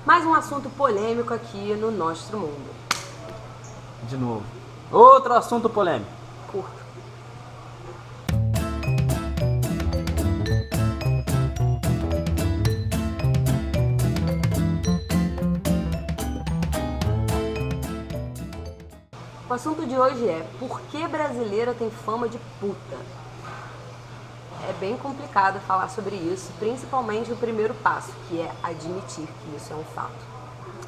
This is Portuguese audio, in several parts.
Mais um assunto polêmico aqui no nosso mundo. De novo. Outro assunto polêmico. Curto. O assunto de hoje é: por que brasileira tem fama de puta? É bem complicado falar sobre isso, principalmente o primeiro passo, que é admitir que isso é um fato.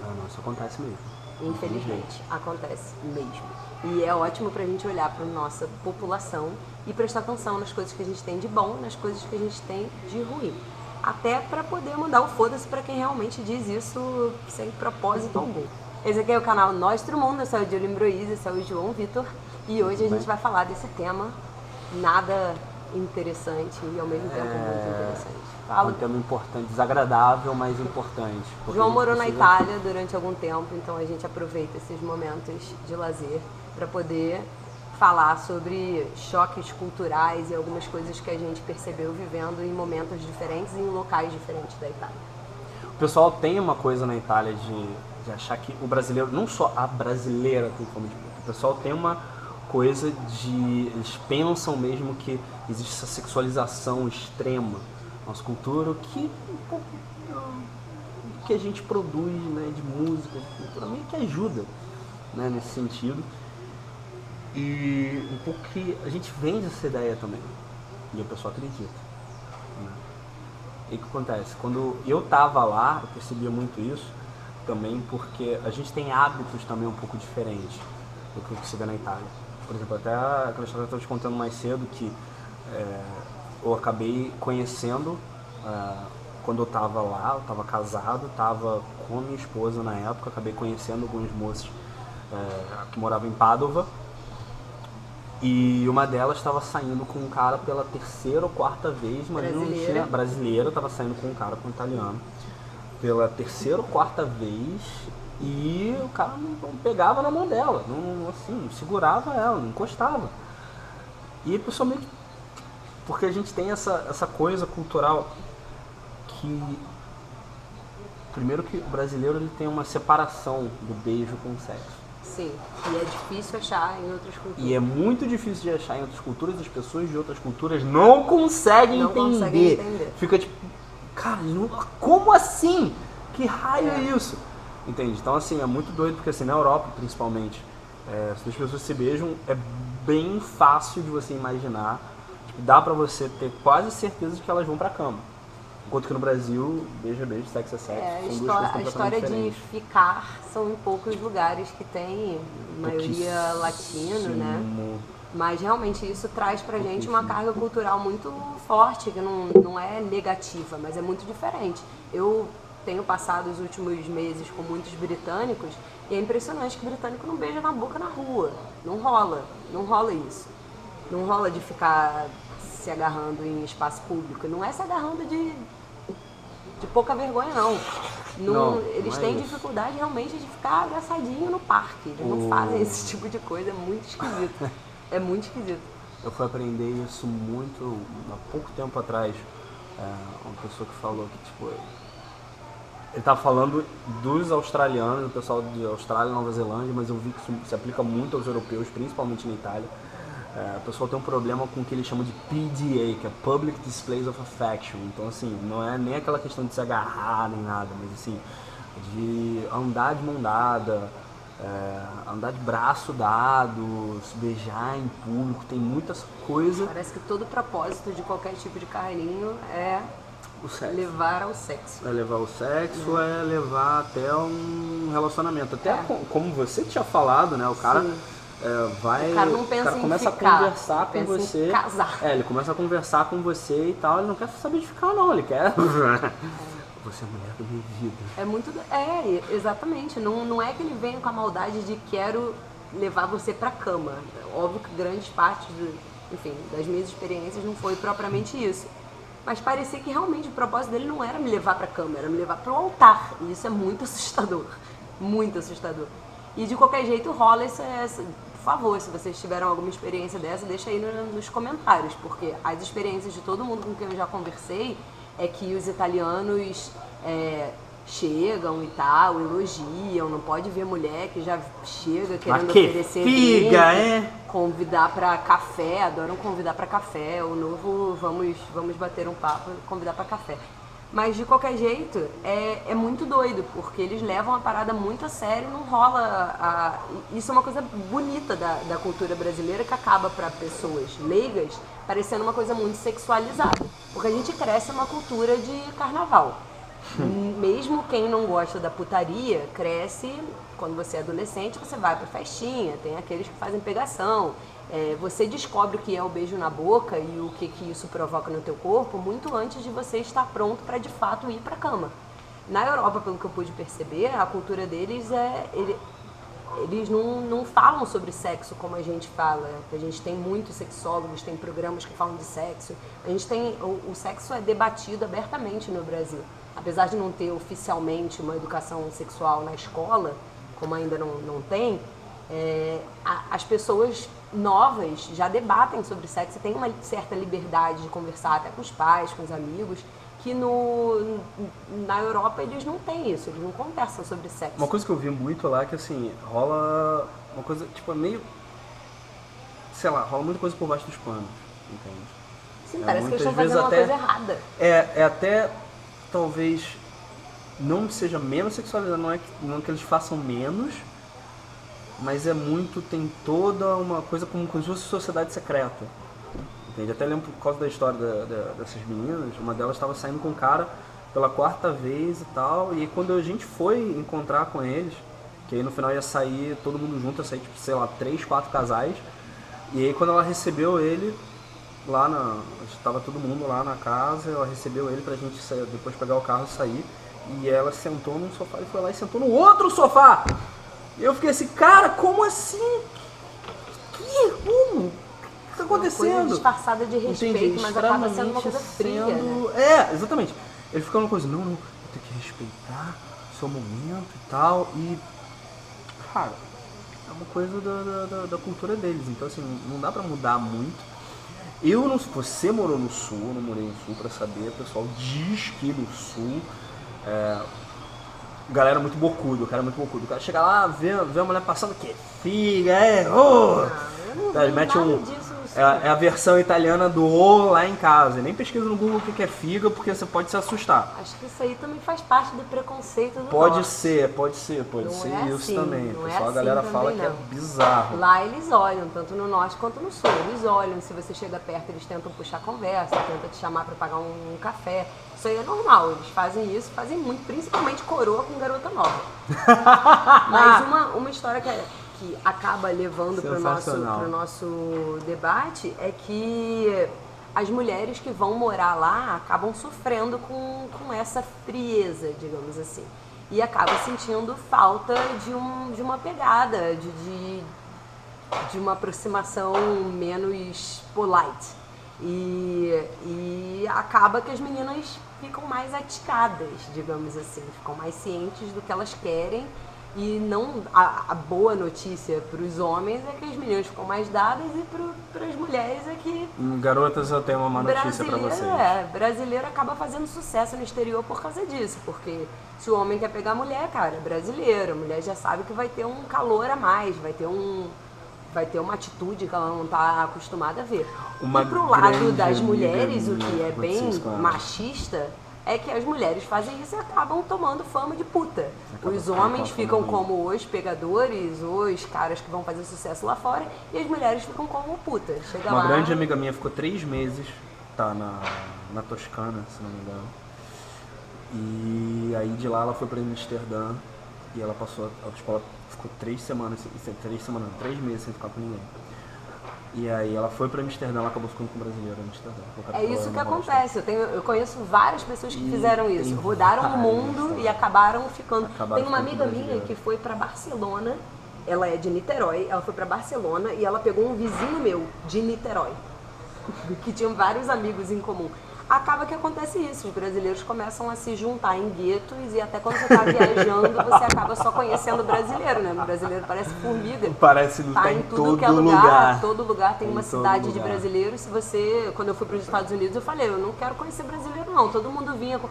Ah, não, isso acontece mesmo. Infelizmente, acontece mesmo. E é ótimo pra gente olhar pra nossa população e prestar atenção nas coisas que a gente tem de bom, nas coisas que a gente tem de ruim. Até pra poder mandar o foda-se pra quem realmente diz isso sem propósito algum. Esse aqui é o canal Nostro Mundo, eu sou a Julia Imbroise, esse é o João Vitor. E hoje a gente vai falar desse tema nada interessante e ao mesmo tempo muito interessante. É um tema importante, desagradável, mas importante. João morou na Itália durante algum tempo, então a gente aproveita esses momentos de lazer para poder falar sobre choques culturais e algumas coisas que a gente percebeu vivendo em momentos diferentes e em locais diferentes da Itália. O pessoal tem uma coisa na Itália de achar que o brasileiro, não só a brasileira tem fama de puta, o pessoal tem uma coisa de, eles pensam mesmo que existe essa sexualização extrema na nossa cultura, que um pouco do que a gente produz, né, de música, de cultura, meio que ajuda, né, nesse sentido. E um pouco que a gente vende essa ideia também, e o pessoal acredita, né? E o que acontece? Quando eu tava lá, eu percebia muito isso também, porque a gente tem hábitos também um pouco diferentes do que você vê na Itália. Por exemplo, até aquela história que eu estava te contando mais cedo, que eu acabei conhecendo, quando eu estava lá, eu estava casado, estava com a minha esposa na época, acabei conhecendo alguns moços que moravam em Padova, e uma delas estava saindo com um cara pela terceira ou quarta vez, mas não tinha brasileira, estava saindo com um cara, com um italiano, pela terceira ou quarta vez, e o cara não pegava na mão dela, não segurava ela, não encostava. E principalmente porque a gente tem essa coisa cultural que, primeiro, que o brasileiro ele tem uma separação do beijo com o sexo. Sim, e é difícil achar em outras culturas. E é muito difícil de achar em outras culturas, as pessoas de outras culturas não conseguem entender. Fica tipo, cara, como assim? Que raio é isso? Entende? Então, assim, é muito doido, porque assim, na Europa, principalmente, se as pessoas se beijam, é bem fácil de você imaginar. Tipo, dá pra você ter quase certeza de que elas vão pra cama. Enquanto que no Brasil, beijo é beijo, sexo é sexo. A história de ficar são em poucos lugares que tem, maioria latino, né? Mas realmente isso traz pra gente uma carga cultural muito forte, que não é negativa, mas é muito diferente. Eu tenho passado os últimos meses com muitos britânicos e é impressionante que o britânico não beija na boca na rua. Não rola isso. Não rola de ficar se agarrando em espaço público. Não é se agarrando de pouca vergonha, não. Eles têm dificuldade realmente de ficar abraçadinho no parque. Eles não fazem esse tipo de coisa, é muito esquisito. É muito esquisito. Eu fui aprender isso muito, há pouco tempo atrás. Uma pessoa que falou que, tipo, ele estava falando dos australianos, do pessoal de Austrália e Nova Zelândia, mas eu vi que isso se aplica muito aos europeus, principalmente na Itália. O pessoal tem um problema com o que eles chamam de PDA, que é Public Displays of Affection. Então, assim, não é nem aquela questão de se agarrar nem nada, mas assim, de andar de mão dada, andar de braço dado, se beijar em público, tem muitas coisas. Parece que todo propósito de qualquer tipo de carrinho é levar ao sexo. É levar ao sexo, é levar até um relacionamento. Até como você tinha falado, né? O cara o cara não pensa em começa ficar, a conversar com você. Em casar. Ele começa a conversar com você e tal, ele não quer saber de ficar não, ele quer. Você é a mulher da minha vida. Exatamente. Não é que ele venha com a maldade de quero levar você pra cama. Óbvio que grandes partes das minhas experiências não foi propriamente isso. Mas parecia que realmente o propósito dele não era me levar pra cama, era me levar pro altar. E isso é muito assustador. Muito assustador. E de qualquer jeito rola por favor, se vocês tiveram alguma experiência dessa, deixa aí nos comentários, porque as experiências de todo mundo com quem eu já conversei é que os italianos chegam e tal, elogiam, não pode ver mulher que já chega querendo que oferecer figa, drink, convidar pra café, adoram convidar pra café, o novo vamos bater um papo, convidar pra café. Mas de qualquer jeito, é muito doido, porque eles levam a parada muito a sério, não rola. Isso é uma coisa bonita da cultura brasileira que acaba para pessoas leigas parecendo uma coisa muito sexualizada. Porque a gente cresce numa cultura de carnaval. Mesmo quem não gosta da putaria, cresce, quando você é adolescente, você vai pra festinha, tem aqueles que fazem pegação. Você descobre o que é o beijo na boca e o que isso provoca no teu corpo muito antes de você estar pronto para de fato ir para a cama. Na Europa, pelo que eu pude perceber, a cultura deles eles não falam sobre sexo como a gente fala. A gente tem muitos sexólogos, tem programas que falam de sexo. O sexo é debatido abertamente no Brasil. Apesar de não ter oficialmente uma educação sexual na escola, como ainda não tem, as pessoas novas já debatem sobre sexo e tem uma certa liberdade de conversar até com os pais, com os amigos, que na Europa eles não têm isso, eles não conversam sobre sexo. Uma coisa que eu vi muito lá é que assim, rola uma coisa, tipo, meio, sei lá, rola muita coisa por baixo dos panos, entende? Sim, parece que eles estão fazendo uma coisa errada. É até, talvez, não seja menos sexualizado, não que eles façam menos, mas tem toda uma coisa como se fosse sociedade secreta. Entende? Até lembro por causa da história dessas meninas, uma delas estava saindo com um cara pela 4ª vez e tal, e aí quando a gente foi encontrar com eles, que aí no final ia sair todo mundo junto, ia sair tipo, sei lá, 3, 4 casais, e aí quando ela recebeu ele, estava todo mundo lá na casa, ela recebeu ele pra gente sair, depois pegar o carro e sair, e ela sentou num sofá e foi lá e sentou no outro sofá! Eu fiquei assim, cara, como assim? Como? O que tá acontecendo? Uma coisa disfarçada de respeito, entendi, mas acaba sendo uma coisa fria, né? Exatamente. Ele ficou uma coisa, não, eu tenho que respeitar o seu momento e tal. E, cara, é uma coisa da cultura deles. Então, assim, não dá pra mudar muito. Você morou no Sul, eu não morei no Sul pra saber. O pessoal diz que no Sul... galera muito bocudo, o cara é muito bocudo. O cara chega lá, vê a mulher passando, que figa, Ele mete é a versão italiana do "o" lá em casa. Nem pesquisa no Google o que é figa, porque você pode se assustar. Acho que isso aí também faz parte do preconceito do Pode norte. ser isso assim, também. não O é pessoal, a assim galera também, fala não. que é bizarro. Lá eles olham, tanto no norte quanto no sul. Eles olham, se você chega perto, eles tentam puxar conversa, tentam te chamar para pagar um café. Isso aí é normal, eles fazem isso, fazem muito, principalmente coroa com garota nova. Mas uma história que acaba levando para o nosso debate é que as mulheres que vão morar lá acabam sofrendo com essa frieza, digamos assim. E acabam sentindo falta de uma pegada, de uma aproximação menos polite. E acaba que as meninas ficam mais aticadas, digamos assim, ficam mais cientes do que elas querem. E não a boa notícia para os homens é que as meninas ficam mais dadas e para as mulheres é que... Garotas, eu tenho uma má notícia para vocês. Brasileiro acaba fazendo sucesso no exterior por causa disso, porque se o homem quer pegar a mulher, cara, é brasileiro, a mulher já sabe que vai ter um calor a mais, vai ter uma atitude que ela não está acostumada a ver. E pro lado das mulheres, o que é bem machista, é que as mulheres fazem isso e acabam tomando fama de puta. Os homens ficam como os pegadores, os caras que vão fazer sucesso lá fora, e as mulheres ficam como puta. Chega uma lá... grande amiga minha ficou 3 meses, na Toscana, se não me engano. E aí de lá ela foi para Amsterdã e ela passou, ela ficou 3 meses sem ficar com ninguém. E aí ela foi pra Amsterdã, ela acabou ficando com o brasileiro em Amsterdã. É isso que acontece, eu conheço várias pessoas que fizeram isso, rodaram o mundo e acabaram ficando. Tem uma amiga minha que foi pra Barcelona, ela é de Niterói, ela foi pra Barcelona e ela pegou um vizinho meu de Niterói, que tinham vários amigos em comum. acaba que acontece isso, os brasileiros começam a se juntar em guetos e até quando você está viajando, você acaba só conhecendo o brasileiro, né? O brasileiro parece formiga. Parece que tá em tudo que é lugar. Todo lugar tem uma cidade de brasileiros. Se você, quando eu fui para os Estados Unidos, eu falei, eu não quero conhecer brasileiro não. Todo mundo vinha com,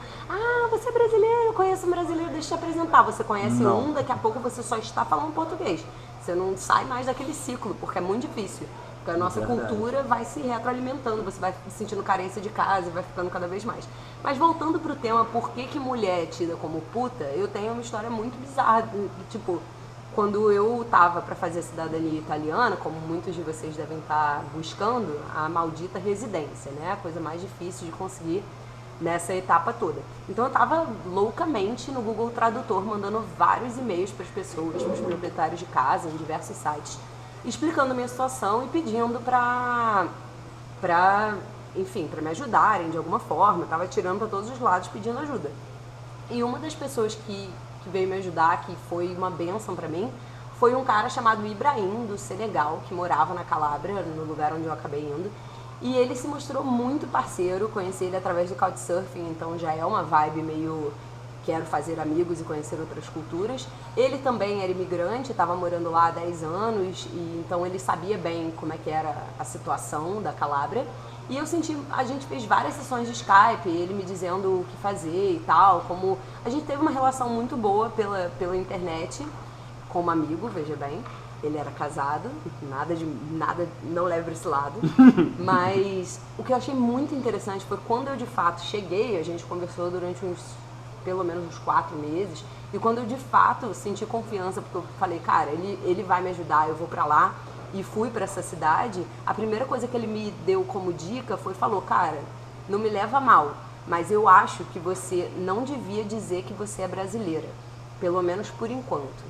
você é brasileiro, eu conheço um brasileiro, deixa eu te apresentar. Você conhece um, daqui a pouco você só está falando português. Você não sai mais daquele ciclo, porque é muito difícil. Porque a nossa cultura vai se retroalimentando, você vai sentindo carência de casa e vai ficando cada vez mais. Mas voltando pro tema, por que mulher é tida como puta, eu tenho uma história muito bizarra. Tipo, quando eu tava para fazer a cidadania italiana, como muitos de vocês devem estar buscando, a maldita residência, né? A coisa mais difícil de conseguir nessa etapa toda. Então eu tava loucamente no Google Tradutor, mandando vários e-mails para as pessoas, para os proprietários de casa, em diversos sites, explicando a minha situação e pedindo enfim, para me ajudarem de alguma forma. Eu tava tirando para todos os lados pedindo ajuda. E uma das pessoas que veio me ajudar, que foi uma bênção para mim, foi um cara chamado Ibrahim, do Senegal, que morava na Calábria, no lugar onde eu acabei indo. E ele se mostrou muito parceiro, conheci ele através do Couchsurfing, então já é uma vibe meio quero fazer amigos e conhecer outras culturas. Ele também era imigrante, estava morando lá há 10 anos, e então ele sabia bem como é que era a situação da Calábria. E eu senti, a gente fez várias sessões de Skype, ele me dizendo o que fazer e tal, como a gente teve uma relação muito boa pela internet, como amigo, veja bem. Ele era casado, nada, não leva para esse lado. Mas o que eu achei muito interessante foi quando eu de fato cheguei, a gente conversou durante pelo menos uns 4 meses, e quando eu de fato senti confiança, porque eu falei, cara, ele vai me ajudar, eu vou pra lá, e fui pra essa cidade, a primeira coisa que ele me deu como dica falou, cara, não me leva a mal, mas eu acho que você não devia dizer que você é brasileira, pelo menos por enquanto.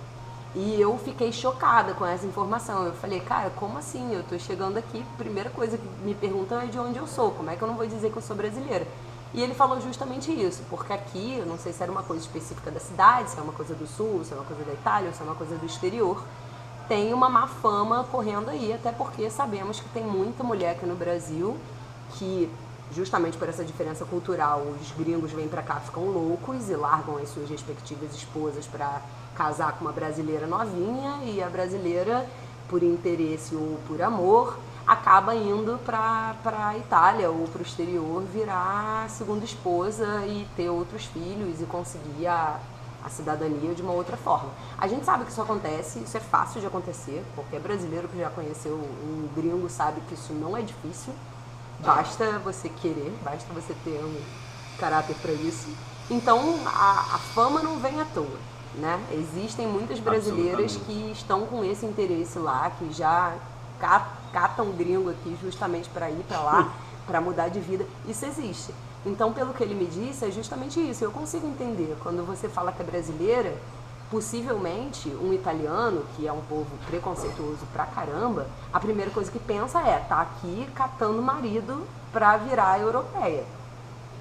E eu fiquei chocada com essa informação. Eu falei, cara, como assim? Eu tô chegando aqui, primeira coisa que me perguntam é de onde eu sou, como é que eu não vou dizer que eu sou brasileira? E ele falou justamente isso, porque aqui, eu não sei se era uma coisa específica da cidade, se é uma coisa do sul, se é uma coisa da Itália, ou se é uma coisa do exterior, tem uma má fama correndo aí, até porque sabemos que tem muita mulher aqui no Brasil que, justamente por essa diferença cultural, os gringos vêm pra cá, ficam loucos e largam as suas respectivas esposas pra casar com uma brasileira novinha, e a brasileira, por interesse ou por amor, acaba indo para a Itália ou para o exterior virar segunda esposa e ter outros filhos e conseguir a cidadania de uma outra forma. A gente sabe que isso acontece, isso é fácil de acontecer, qualquer brasileiro que já conheceu um gringo sabe que isso não é difícil, basta você querer, basta você ter um caráter para isso. Então a fama não vem à toa, né? Existem muitas brasileiras que estão com esse interesse lá, que já catam gringo aqui justamente para ir para lá, para mudar de vida. Isso existe. Então, pelo que ele me disse, é justamente isso. Eu consigo entender. Quando você fala que é brasileira, possivelmente um italiano, que é um povo preconceituoso pra caramba, a primeira coisa que pensa é, tá aqui catando marido pra virar europeia.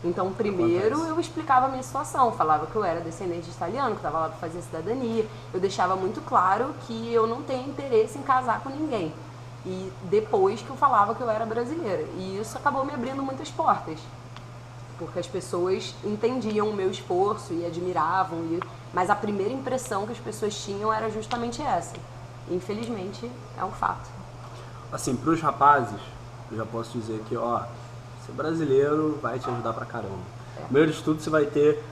Então, primeiro eu explicava a minha situação, falava que eu era descendente de italiano, que estava lá para fazer cidadania. Eu deixava muito claro que eu não tenho interesse em casar com ninguém. E depois que eu falava que eu era brasileira. E isso acabou me abrindo muitas portas, porque as pessoas entendiam o meu esforço e admiravam, mas a primeira impressão que as pessoas tinham era justamente essa. Infelizmente, é um fato. Assim, pros rapazes, eu já posso dizer que, ó, ser brasileiro vai te ajudar pra caramba. Primeiro de tudo, você vai ter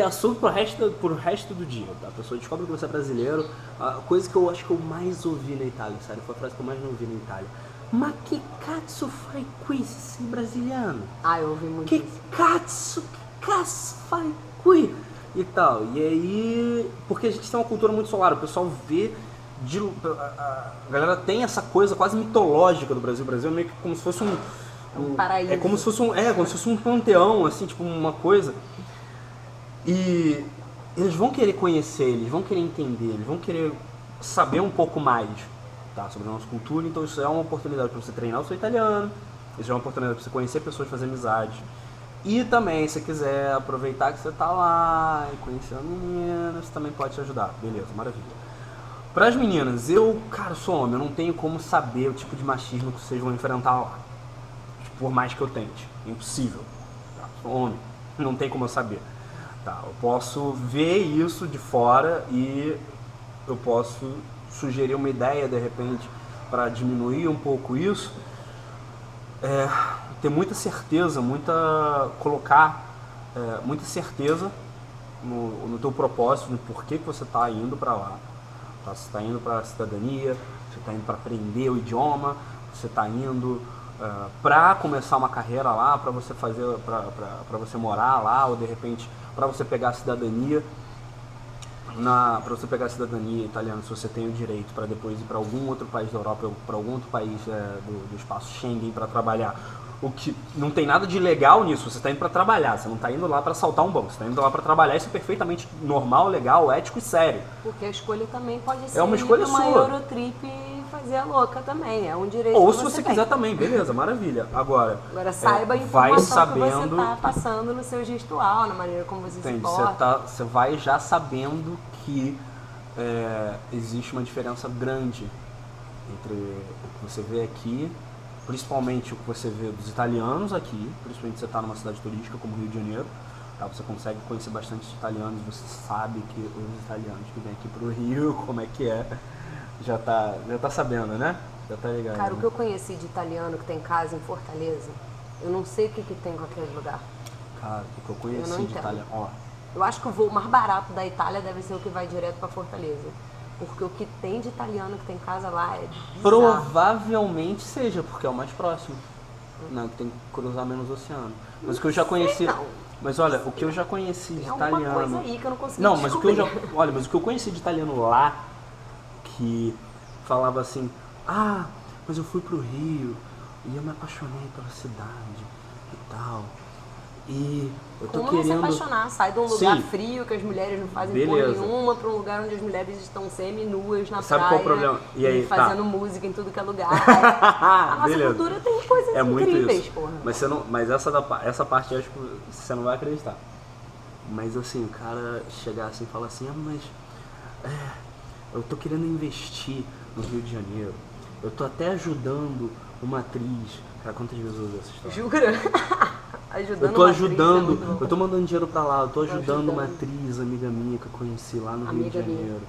assunto pro resto do dia. A pessoa descobre que você é brasileiro. A coisa que eu acho que eu mais ouvi na Itália, sério, foi a frase que eu mais não ouvi na Itália. Ma che cazzo fai qui, se sei brasiliano? Eu ouvi muito isso. Que cazzo fai qui? E tal. E aí, porque a gente tem uma cultura muito solar, o pessoal vê, a galera tem essa coisa quase mitológica do Brasil. O Brasil é meio que como se fosse um paraíso. É como se fosse um panteão, assim, tipo uma coisa. E eles vão querer conhecer, eles vão querer entender, eles vão querer saber um pouco mais, tá, sobre a nossa cultura. Então isso é uma oportunidade para você treinar o seu italiano, isso é uma oportunidade para você conhecer pessoas, fazer amizade. E também, se você quiser aproveitar que você tá lá e conhecer a menina, isso também pode te ajudar. Beleza, maravilha. Para as meninas, eu, cara, sou homem, eu não tenho como saber o tipo de machismo que vocês vão enfrentar lá. Tipo, por mais que eu tente. Impossível. Tá? Sou homem, não tem como eu saber. Tá? Eu posso ver isso de fora e eu posso sugerir uma ideia, de repente, para diminuir um pouco isso. Ter muita certeza, colocar muita certeza no teu propósito, no porquê que você está indo para lá. Tá? Você está indo para a cidadania, você está indo para aprender o idioma, você está indo para começar uma carreira lá, para você fazer, para você morar lá, ou de repente para você pegar a cidadania. Para você pegar a cidadania italiana, se você tem o direito para depois ir para algum outro país da Europa ou para algum outro país do espaço Schengen para trabalhar, o que não tem nada de ilegal nisso, você está indo para trabalhar, você não está indo lá para assaltar um banco, você está indo lá para trabalhar, isso é perfeitamente normal, legal, ético e sério. Porque a escolha também pode ser uma escolha uma sua. Eurotrip e fazer a louca também, é um direito Ou que se você tem. quiser também, beleza, maravilha. Agora saiba a vai informação sabendo, que você está passando no seu gestual, na maneira como você se porta. Você vai já sabendo que existe uma diferença grande entre o que você vê aqui, principalmente o que você vê dos italianos aqui, principalmente se você está numa cidade turística como Rio de Janeiro, tá? Você consegue conhecer bastante italianos, você sabe que os italianos que vêm aqui pro Rio, como é que é, já tá sabendo, né? Já tá ligado. Cara, né? o que eu conheci de italiano que tem casa em Fortaleza, eu não sei o que tem com aquele lugar. Cara, o que eu conheci de italiano, ó. Eu acho que o voo mais barato da Itália deve ser o que vai direto para Fortaleza. Porque o que tem de italiano que tem casa lá é bizarro. Provavelmente seja, porque é o mais próximo. Não, que tem que cruzar menos o oceano. Mas o que eu já conheci. Não. Mas olha, o que eu já conheci de tem italiano. Coisa aí que eu não consegui Não, mas descobrir. mas o que eu conheci de italiano lá, que falava assim, mas eu fui pro Rio e eu me apaixonei pela cidade e tal. E eu tô Como querendo... não se apaixonar? Sai de um lugar Sim. frio que as mulheres não fazem Beleza. porra nenhuma pra um lugar onde as mulheres estão semi-nuas na Sabe praia. qual o problema? E aí, fazendo música em tudo que é lugar. A nossa Beleza. cultura tem coisas muito incríveis, isso. porra. Mas essa parte eu acho que você não vai acreditar. Mas assim, o cara chegar assim e falar assim, mas eu tô querendo investir no Rio de Janeiro. Eu tô até ajudando uma atriz. Cara, quantas vezes eu ouvi essa história? Jura? Ajudando Eu tô uma atriz, ajudando, é muito bom. eu tô mandando dinheiro pra lá, eu tô ajudando ajudando. uma atriz, amiga minha, que eu conheci lá no Rio de Amiga minha. Janeiro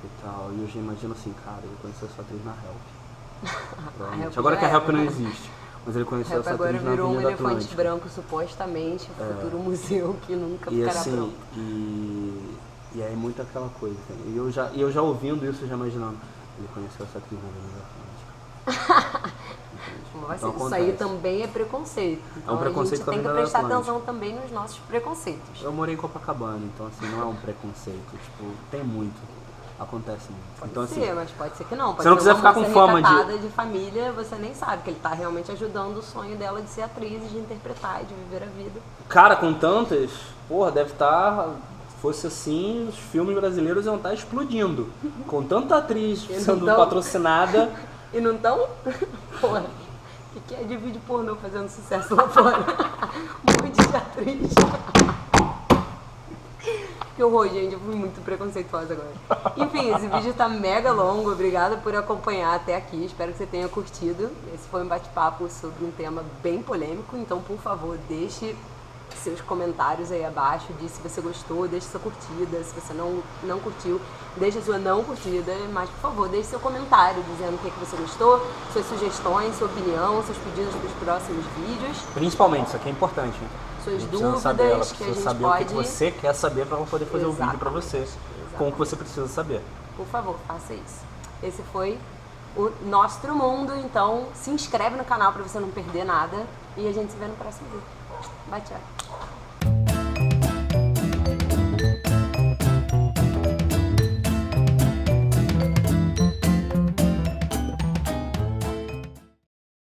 e tal. E eu já imagino assim, cara, ele conheceu essa atriz na Help. Provavelmente. Help Agora já que a Help era, não né? existe, mas ele conheceu Help essa agora atriz na virou um Avenida elefante Atlântica. branco, supostamente, o futuro museu que nunca E ficará assim, pronto. e aí muito aquela coisa. E eu já ouvindo isso, já imaginando, ele conheceu essa atriz na Avenida Atlântica. Mas Então, isso aí também é preconceito. Então preconceito a gente tem que também da prestar Atlântica. atenção também nos nossos preconceitos. Eu morei em Copacabana, então assim, não é um preconceito, tipo, tem muito, acontece muito. Pode Então ser, assim, mas pode ser que não. Pode se não ser quiser uma ficar com moça fama recatada de família, você nem sabe que ele tá realmente ajudando o sonho dela de ser atriz, de interpretar, de viver a vida. cara, com tantas, porra, deve estar, fosse assim, os filmes brasileiros iam estar explodindo. Com tanta atriz E não sendo tão? patrocinada. E não tão? Porra, o que é de vídeo pornô fazendo sucesso lá fora? Um monte de atriz. Que horror, gente, eu fui muito preconceituosa agora. Enfim, esse vídeo tá mega longo, obrigada por acompanhar até aqui, espero que você tenha curtido. Esse foi um bate-papo sobre um tema bem polêmico, então por favor, deixe seus comentários aí abaixo, diz se você gostou, deixe sua curtida, se você não curtiu, deixe a sua não curtida, mas por favor, deixe seu comentário dizendo o que você gostou, suas sugestões, sua opinião, seus pedidos para os próximos vídeos. Principalmente, isso aqui é importante, né? Suas Precisa saber, ela dúvidas que a precisa gente saber pode... o que você quer saber para ela poder fazer o vídeo para você, com o que você precisa saber. Por favor, faça isso. Esse foi o Nosso Mundo, então se inscreve no canal para você não perder nada e a gente se vê no próximo vídeo. Bye, tchau.